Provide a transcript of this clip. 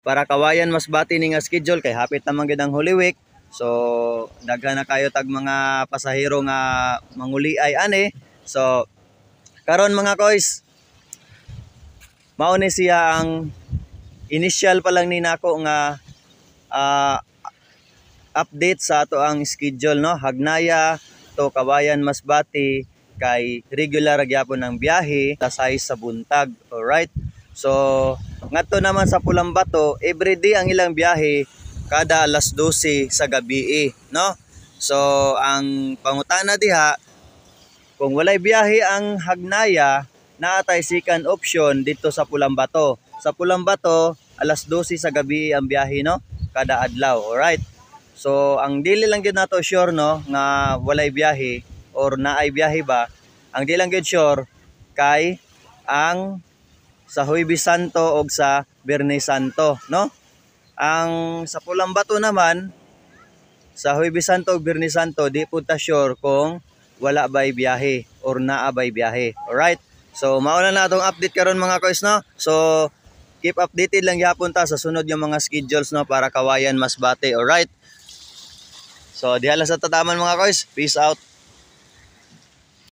para kawayan mas bati ni nga schedule kay hapit naman gid ang Holy Week. So daghan na kayo tag mga pasahero nga manguliay ani. So karon mga koys, mao ni siya ang initial pa lang ni nako nga update sa ato ang schedule, no. Hagnaya to Kawayan Masbate kay regular gyapon ang biyahe tasay sa buntag. Alright, so ngadto naman sa Pulambato, everyday ang ilang biyahe kada alas 12 sa gabi, no. So ang pangutana diha, kung walay biyahe ang Hagnaya, naatay second option dito sa Pulambato. Sa Pulambato, alas 12 sa gabi ang biyahe, no, kada adlaw. Alright, so ang dili lang gyud nato sure, no, nga walay biyahe or naay biyahe ba, ang dili lang gyud sure kay ang sa Huwebes Santo o sa Biyernes Santo, no. Ang sa Pulambato naman, sa Huwebes Santo o Biyernes Santo, di po ta sure kung wala ba'y biyahe or naa ba'y biyahe. Alright, so mauna na itong update karon mga koys, no. So keep updated lang yapon ta sa sunod yung mga schedules, no, para Kawayan Masbate. Alright, so dihala sa tataman mga koys, peace out.